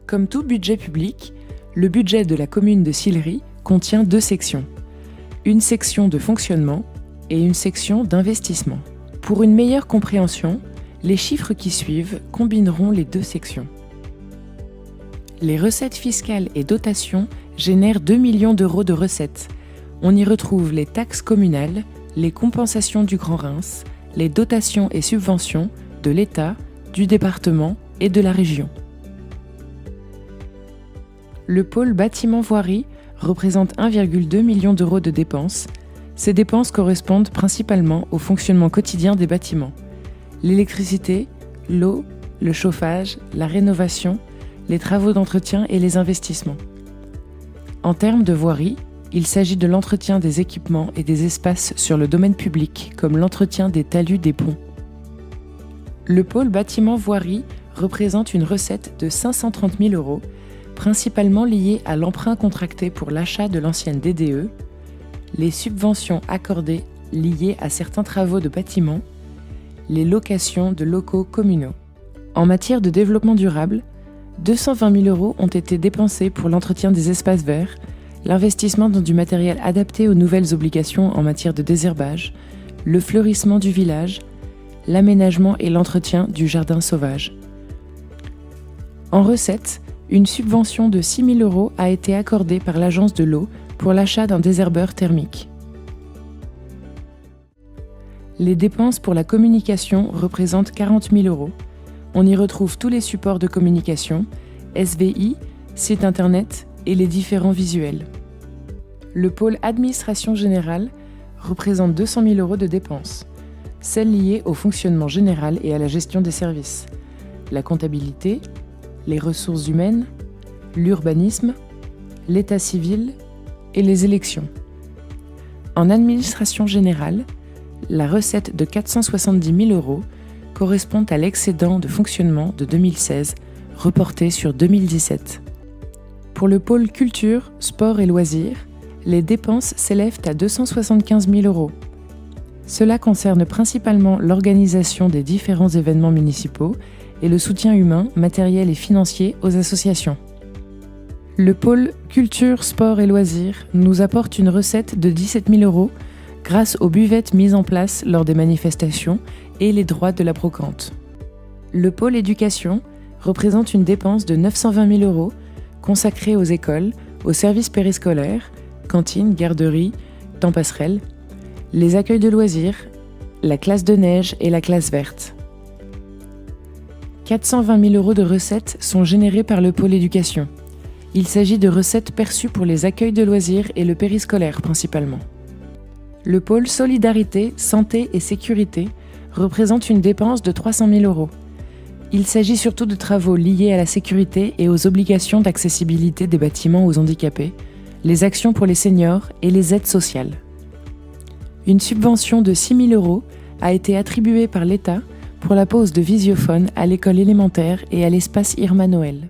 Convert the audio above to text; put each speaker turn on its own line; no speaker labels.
Comme tout budget public, le budget de la commune de Sillery contient 2 sections. Une section de fonctionnement et une section d'investissement. Pour une meilleure compréhension, les chiffres qui suivent combineront les 2 sections. Les recettes fiscales et dotations génèrent 2 millions d'euros de recettes. On y retrouve les taxes communales, les compensations du Grand Reims, les dotations et subventions de l'État, du département et de la région. Le pôle bâtiment-voirie représente 1,2 million d'euros de dépenses. Ces dépenses correspondent principalement au fonctionnement quotidien des bâtiments. L'électricité, l'eau, le chauffage, la rénovation, les travaux d'entretien et les investissements. En termes de voirie, il s'agit de l'entretien des équipements et des espaces sur le domaine public, comme l'entretien des talus des ponts. Le pôle bâtiment-voirie représente une recette de 530 000 euros, principalement liée à l'emprunt contracté pour l'achat de l'ancienne DDE, les subventions accordées liées à certains travaux de bâtiments, les locations de locaux communaux. En matière de développement durable, 220 000 euros ont été dépensés pour l'entretien des espaces verts, l'investissement dans du matériel adapté aux nouvelles obligations en matière de désherbage, le fleurissement du village, l'aménagement et l'entretien du jardin sauvage. En recettes, une subvention de 6 000 euros a été accordée par l'Agence de l'eau pour l'achat d'un désherbeur thermique. Les dépenses pour la communication représentent 40 000 euros. On y retrouve tous les supports de communication, SVI, site internet et les différents visuels. Le pôle administration générale représente 200 000 euros de dépenses, celles liées au fonctionnement général et à la gestion des services, la comptabilité, les ressources humaines, l'urbanisme, l'état civil et les élections. En administration générale, la recette de 470 000 euros correspond à l'excédent de fonctionnement de 2016, reporté sur 2017. Pour le pôle culture, sport et loisirs, les dépenses s'élèvent à 275 000 euros. Cela concerne principalement l'organisation des différents événements municipaux et le soutien humain, matériel et financier aux associations. Le pôle culture, sport et loisirs nous apporte une recette de 17 000 euros grâce aux buvettes mises en place lors des manifestations et les droits de la brocante. Le pôle éducation représente une dépense de 920 000 euros consacrée aux écoles, aux services périscolaires, cantines, garderies, temps passerelles, les accueils de loisirs, la classe de neige et la classe verte. 420 000 euros de recettes sont générés par le pôle éducation. Il s'agit de recettes perçues pour les accueils de loisirs et le périscolaire principalement. Le pôle solidarité, santé et sécurité représente une dépense de 300 000 euros. Il s'agit surtout de travaux liés à la sécurité et aux obligations d'accessibilité des bâtiments aux handicapés, les actions pour les seniors et les aides sociales. Une subvention de 6 000 euros a été attribuée par l'État pour la pose de visiophone à l'école élémentaire et à l'espace Irma Noël.